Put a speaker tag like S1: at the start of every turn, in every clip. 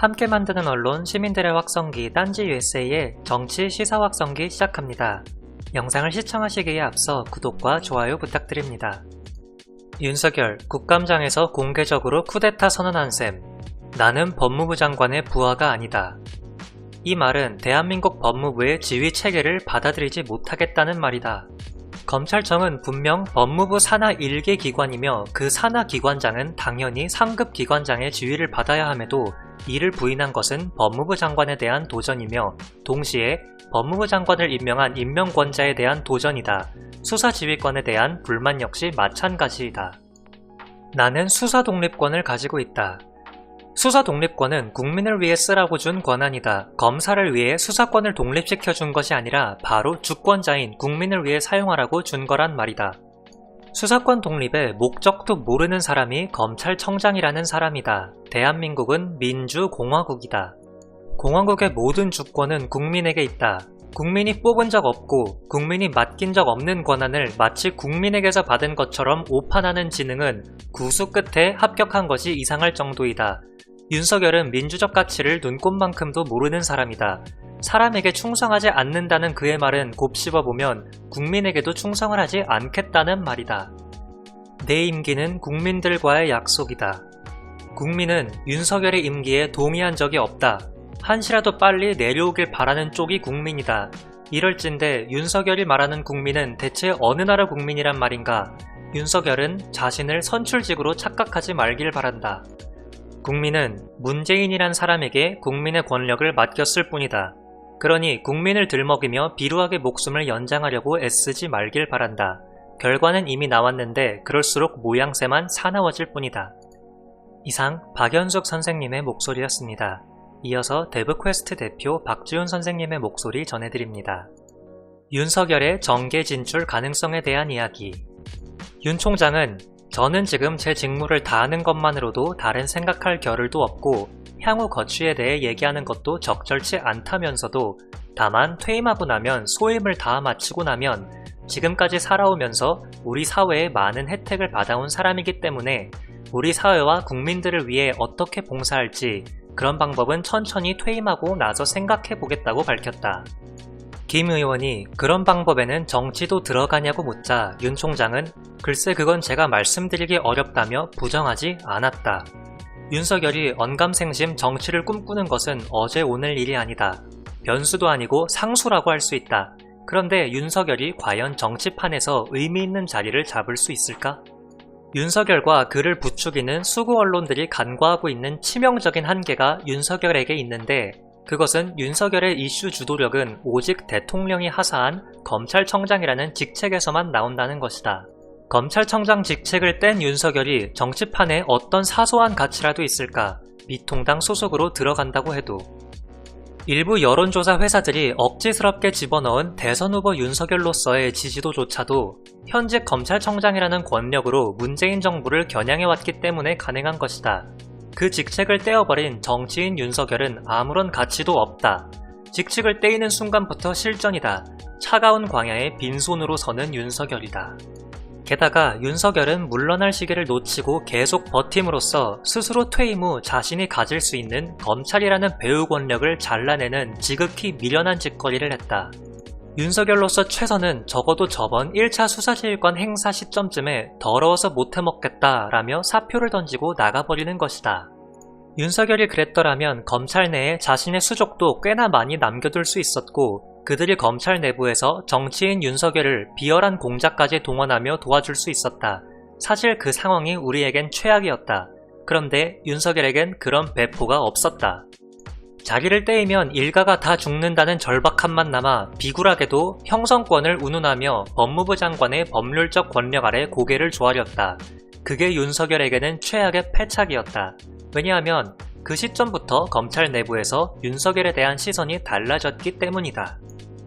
S1: 함께 만드는 언론 시민들의 확성기 딴지 USA의 정치 시사 확성기 시작합니다. 영상을 시청하시기에 앞서 구독과 좋아요 부탁드립니다. 윤석열 국감장에서 공개적으로 쿠데타 선언한 셈. 나는 법무부 장관의 부하가 아니다. 이 말은 대한민국 법무부의 지휘 체계를 받아들이지 못하겠다는 말이다. 검찰청은 분명 법무부 산하 1개 기관이며 그 산하 기관장은 당연히 상급 기관장의 지휘를 받아야 함에도 이를 부인한 것은 법무부 장관에 대한 도전이며 동시에 법무부 장관을 임명한 임명권자에 대한 도전이다. 수사지휘권에 대한 불만 역시 마찬가지이다. 나는 수사 독립권을 가지고 있다. 수사 독립권은 국민을 위해 쓰라고 준 권한이다. 검사를 위해 수사권을 독립시켜 준 것이 아니라 바로 주권자인 국민을 위해 사용하라고 준 거란 말이다. 수사권 독립의 목적도 모르는 사람이 검찰청장이라는 사람이다. 대한민국은 민주공화국이다. 공화국의 모든 주권은 국민에게 있다. 국민이 뽑은 적 없고 국민이 맡긴 적 없는 권한을 마치 국민에게서 받은 것처럼 오판하는 지능은 구수 끝에 합격한 것이 이상할 정도이다. 윤석열은 민주적 가치를 눈꼽만큼도 모르는 사람이다. 사람에게 충성하지 않는다는 그의 말은 곱씹어보면 국민에게도 충성을 하지 않겠다는 말이다. 내 임기는 국민들과의 약속이다. 국민은 윤석열의 임기에 동의한 적이 없다. 한시라도 빨리 내려오길 바라는 쪽이 국민이다. 이럴진데 윤석열이 말하는 국민은 대체 어느 나라 국민이란 말인가? 윤석열은 자신을 선출직으로 착각하지 말길 바란다. 국민은 문재인이란 사람에게 국민의 권력을 맡겼을 뿐이다. 그러니 국민을 들먹이며 비루하게 목숨을 연장하려고 애쓰지 말길 바란다. 결과는 이미 나왔는데 그럴수록 모양새만 사나워질 뿐이다. 이상 박연숙 선생님의 목소리였습니다. 이어서 데브퀘스트 대표 박지훈 선생님의 목소리 전해드립니다. 윤석열의 정계 진출 가능성에 대한 이야기. 윤 총장은 저는 지금 제 직무를 다하는 것만으로도 다른 생각할 겨를도 없고 향후 거취에 대해 얘기하는 것도 적절치 않다면서도 다만 퇴임하고 나면 소임을 다 마치고 나면 지금까지 살아오면서 우리 사회에 많은 혜택을 받아온 사람이기 때문에 우리 사회와 국민들을 위해 어떻게 봉사할지 그런 방법은 천천히 퇴임하고 나서 생각해 보겠다고 밝혔다. 김 의원이 그런 방법에는 정치도 들어가냐고 묻자 윤 총장은 글쎄 그건 제가 말씀드리기 어렵다며 부정하지 않았다. 윤석열이 언감생심 정치를 꿈꾸는 것은 어제 오늘 일이 아니다. 변수도 아니고 상수라고 할 수 있다. 그런데 윤석열이 과연 정치판에서 의미 있는 자리를 잡을 수 있을까? 윤석열과 그를 부추기는 수구 언론들이 간과하고 있는 치명적인 한계가 윤석열에게 있는데 그것은 윤석열의 이슈 주도력은 오직 대통령이 하사한 검찰청장이라는 직책에서만 나온다는 것이다. 검찰청장 직책을 뗀 윤석열이 정치판에 어떤 사소한 가치라도 있을까? 미통당 소속으로 들어간다고 해도. 일부 여론조사 회사들이 억지스럽게 집어넣은 대선 후보 윤석열로서의 지지도조차도 현직 검찰청장이라는 권력으로 문재인 정부를 겨냥해왔기 때문에 가능한 것이다. 그 직책을 떼어버린 정치인 윤석열은 아무런 가치도 없다. 직책을 떼이는 순간부터 실전이다. 차가운 광야에 빈손으로 서는 윤석열이다. 게다가 윤석열은 물러날 시기를 놓치고 계속 버팀으로써 스스로 퇴임 후 자신이 가질 수 있는 검찰이라는 배후 권력을 잘라내는 지극히 미련한 짓거리를 했다. 윤석열로서 최선은 적어도 저번 1차 수사지휘권 행사 시점쯤에 더러워서 못해먹겠다 라며 사표를 던지고 나가버리는 것이다. 윤석열이 그랬더라면 검찰 내에 자신의 수족도 꽤나 많이 남겨둘 수 있었고 그들이 검찰 내부에서 정치인 윤석열을 비열한 공작까지 동원하며 도와줄 수 있었다. 사실 그 상황이 우리에겐 최악이었다. 그런데 윤석열에겐 그런 배포가 없었다. 자기를 떼이면 일가가 다 죽는다는 절박함만 남아 비굴하게도 형성권을 운운하며 법무부 장관의 법률적 권력 아래 고개를 조아렸다. 그게 윤석열에게는 최악의 패착이었다. 왜냐하면 그 시점부터 검찰 내부에서 윤석열에 대한 시선이 달라졌기 때문이다.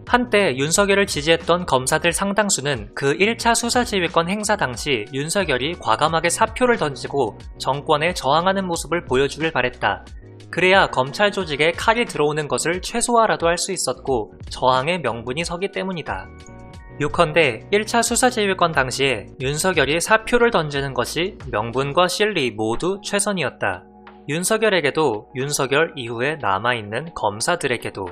S1: 한때 윤석열을 지지했던 검사들 상당수는 그 1차 수사지휘권 행사 당시 윤석열이 과감하게 사표를 던지고 정권에 저항하는 모습을 보여주길 바랬다. 그래야 검찰 조직에 칼이 들어오는 것을 최소화라도 할 수 있었고 저항의 명분이 서기 때문이다. 요컨대 1차 수사지휘권 당시에 윤석열이 사표를 던지는 것이 명분과 실리 모두 최선이었다. 윤석열에게도 윤석열 이후에 남아있는 검사들에게도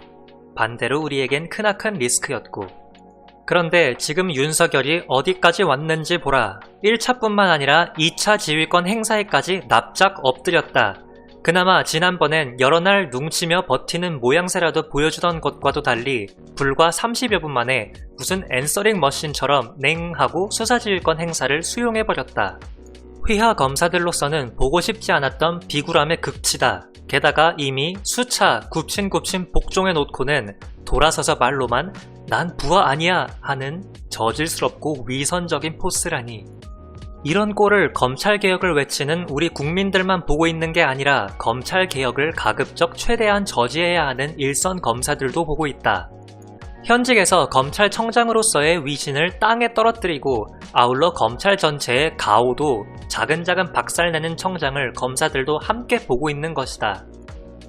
S1: 반대로 우리에겐 크나큰 리스크였고, 그런데 지금 윤석열이 어디까지 왔는지 보라. 1차뿐만 아니라 2차 지휘권 행사에까지 납작 엎드렸다. 그나마 지난번엔 여러 날 뭉치며 버티는 모양새라도 보여주던 것과도 달리 불과 30여 분 만에 무슨 앤서링 머신처럼 냉하고 수사지휘권 행사를 수용해버렸다. 휘하 검사들로서는 보고 싶지 않았던 비굴함의 극치다. 게다가 이미 수차 굽신굽신 복종해놓고는 돌아서서 말로만 난 부하 아니야 하는 저질스럽고 위선적인 포스라니. 이런 꼴을 검찰개혁을 외치는 우리 국민들만 보고 있는 게 아니라 검찰개혁을 가급적 최대한 저지해야 하는 일선 검사들도 보고 있다. 현직에서 검찰청장으로서의 위신을 땅에 떨어뜨리고 아울러 검찰 전체의 가오도 자근자근 박살내는 청장을 검사들도 함께 보고 있는 것이다.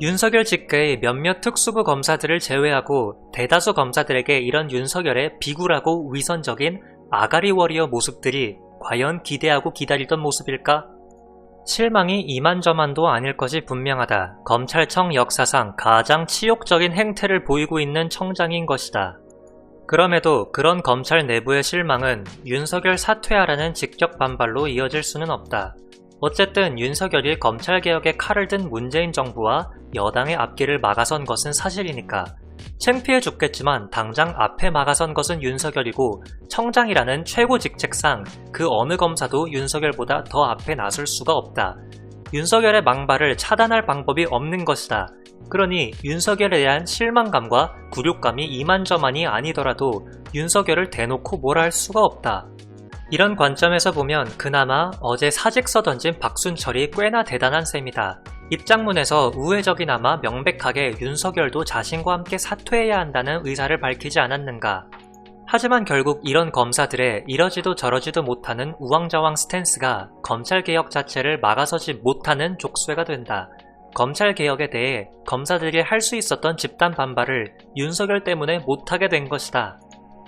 S1: 윤석열 직계의 몇몇 특수부 검사들을 제외하고 대다수 검사들에게 이런 윤석열의 비굴하고 위선적인 아가리 워리어 모습들이 과연 기대하고 기다리던 모습일까? 실망이 이만저만도 아닐 것이 분명하다. 검찰청 역사상 가장 치욕적인 행태를 보이고 있는 청장인 것이다. 그럼에도 그런 검찰 내부의 실망은 윤석열 사퇴하라는 직격 반발로 이어질 수는 없다. 어쨌든 윤석열이 검찰개혁에 칼을 든 문재인 정부와 여당의 앞길을 막아선 것은 사실이니까 창피해 죽겠지만 당장 앞에 막아선 것은 윤석열이고 청장이라는 최고 직책상 그 어느 검사도 윤석열보다 더 앞에 나설 수가 없다. 윤석열의 망발을 차단할 방법이 없는 것이다. 그러니 윤석열에 대한 실망감과 굴욕감이 이만저만이 아니더라도 윤석열을 대놓고 뭐라 할 수가 없다. 이런 관점에서 보면 그나마 어제 사직서 던진 박순철이 꽤나 대단한 셈이다. 입장문에서 우회적이나마 명백하게 윤석열도 자신과 함께 사퇴해야 한다는 의사를 밝히지 않았는가. 하지만 결국 이런 검사들의 이러지도 저러지도 못하는 우왕좌왕 스탠스가 검찰개혁 자체를 막아서지 못하는 족쇄가 된다. 검찰개혁에 대해 검사들이 할 수 있었던 집단 반발을 윤석열 때문에 못하게 된 것이다.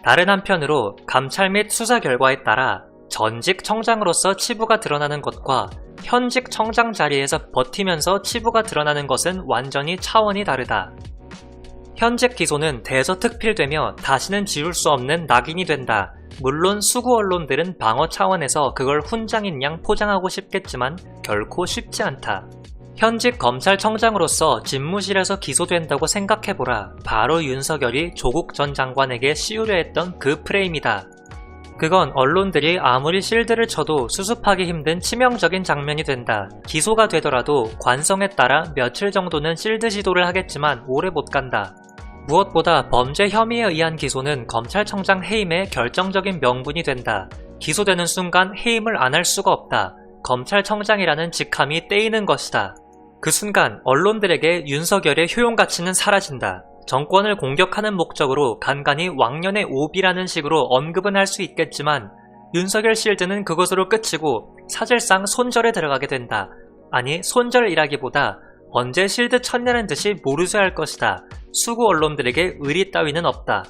S1: 다른 한편으로 감찰 및 수사 결과에 따라 전직 청장으로서 치부가 드러나는 것과 현직 청장 자리에서 버티면서 치부가 드러나는 것은 완전히 차원이 다르다. 현직 기소는 대서특필되며 다시는 지울 수 없는 낙인이 된다. 물론 수구 언론들은 방어 차원에서 그걸 훈장인 양 포장하고 싶겠지만 결코 쉽지 않다. 현직 검찰청장으로서 집무실에서 기소된다고 생각해보라. 바로 윤석열이 조국 전 장관에게 씌우려 했던 그 프레임이다. 그건 언론들이 아무리 실드를 쳐도 수습하기 힘든 치명적인 장면이 된다. 기소가 되더라도 관성에 따라 며칠 정도는 실드 시도를 하겠지만 오래 못 간다. 무엇보다 범죄 혐의에 의한 기소는 검찰청장 해임의 결정적인 명분이 된다. 기소되는 순간 해임을 안 할 수가 없다. 검찰청장이라는 직함이 떼이는 것이다. 그 순간 언론들에게 윤석열의 효용가치는 사라진다. 정권을 공격하는 목적으로 간간히 왕년의 오비라는 식으로 언급은 할 수 있겠지만 윤석열 실드는 그것으로 끝이고 사실상 손절에 들어가게 된다. 아니 손절이라기보다 언제 실드 쳤냐는 듯이 모르쇠할 것이다. 수구 언론들에게 의리 따위는 없다.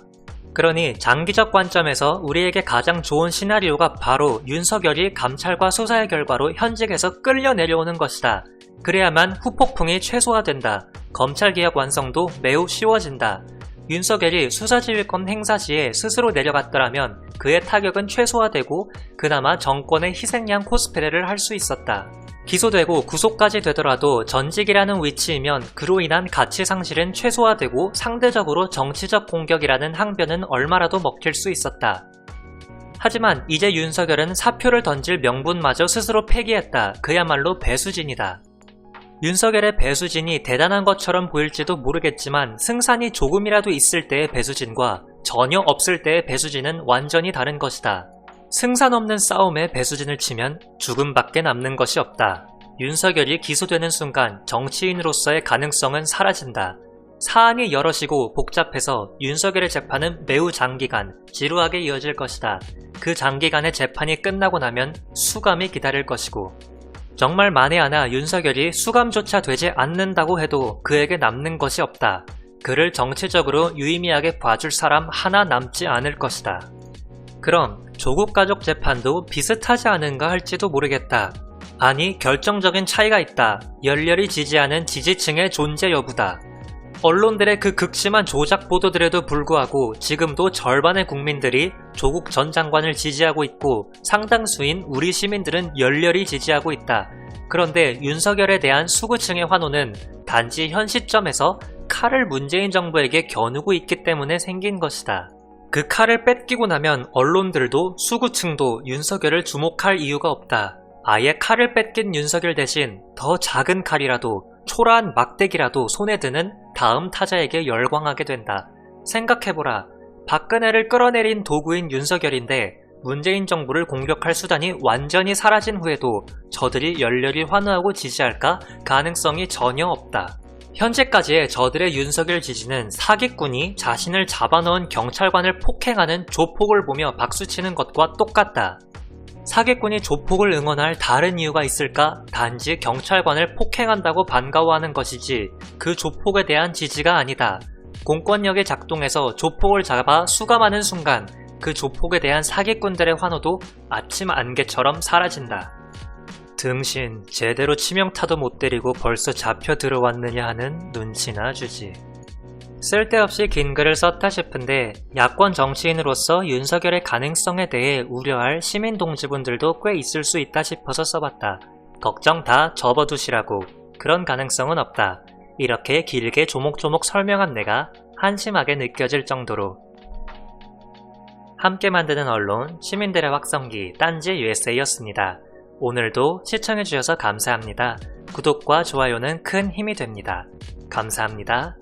S1: 그러니 장기적 관점에서 우리에게 가장 좋은 시나리오가 바로 윤석열이 감찰과 수사의 결과로 현직에서 끌려 내려오는 것이다. 그래야만 후폭풍이 최소화된다. 검찰개혁 완성도 매우 쉬워진다. 윤석열이 수사지휘권 행사 시에 스스로 내려갔더라면 그의 타격은 최소화되고 그나마 정권의 희생양 코스프레를 할 수 있었다. 기소되고 구속까지 되더라도 전직이라는 위치이면 그로 인한 가치 상실은 최소화되고 상대적으로 정치적 공격이라는 항변은 얼마라도 먹힐 수 있었다. 하지만 이제 윤석열은 사표를 던질 명분마저 스스로 폐기했다. 그야말로 배수진이다. 윤석열의 배수진이 대단한 것처럼 보일지도 모르겠지만 승산이 조금이라도 있을 때의 배수진과 전혀 없을 때의 배수진은 완전히 다른 것이다. 승산 없는 싸움에 배수진을 치면 죽음밖에 남는 것이 없다. 윤석열이 기소되는 순간 정치인으로서의 가능성은 사라진다. 사안이 여럿이고 복잡해서 윤석열의 재판은 매우 장기간, 지루하게 이어질 것이다. 그 장기간의 재판이 끝나고 나면 수감이 기다릴 것이고 정말 만에 하나 윤석열이 수감조차 되지 않는다고 해도 그에게 남는 것이 없다. 그를 정치적으로 유의미하게 봐줄 사람 하나 남지 않을 것이다. 그럼 조국 가족 재판도 비슷하지 않은가 할지도 모르겠다. 아니, 결정적인 차이가 있다. 열렬히 지지하는 지지층의 존재 여부다. 언론들의 그 극심한 조작 보도들에도 불구하고 지금도 절반의 국민들이 조국 전 장관을 지지하고 있고 상당수인 우리 시민들은 열렬히 지지하고 있다. 그런데 윤석열에 대한 수구층의 환호는 단지 현 시점에서 칼을 문재인 정부에게 겨누고 있기 때문에 생긴 것이다. 그 칼을 뺏기고 나면 언론들도 수구층도 윤석열을 주목할 이유가 없다. 아예 칼을 뺏긴 윤석열 대신 더 작은 칼이라도 초라한 막대기라도 손에 드는 다음 타자에게 열광하게 된다. 생각해보라. 박근혜를 끌어내린 도구인 윤석열인데 문재인 정부를 공격할 수단이 완전히 사라진 후에도 저들이 열렬히 환호하고 지지할까? 가능성이 전혀 없다. 현재까지의 저들의 윤석열 지지는 사기꾼이 자신을 잡아넣은 경찰관을 폭행하는 조폭을 보며 박수치는 것과 똑같다. 사기꾼이 조폭을 응원할 다른 이유가 있을까? 단지 경찰관을 폭행한다고 반가워하는 것이지 그 조폭에 대한 지지가 아니다. 공권력이 작동해서 조폭을 잡아 수감하는 순간 그 조폭에 대한 사기꾼들의 환호도 아침 안개처럼 사라진다. 등신, 제대로 치명타도 못 때리고 벌써 잡혀 들어왔느냐 하는 눈치나 주지. 쓸데없이 긴 글을 썼다 싶은데 야권 정치인으로서 윤석열의 가능성에 대해 우려할 시민 동지분들도 꽤 있을 수 있다 싶어서 써봤다. 걱정 다 접어두시라고. 그런 가능성은 없다. 이렇게 길게 조목조목 설명한 내가 한심하게 느껴질 정도로. 함께 만드는 언론, 시민들의 확성기, 딴지 USA였습니다. 오늘도 시청해주셔서 감사합니다. 구독과 좋아요는 큰 힘이 됩니다. 감사합니다.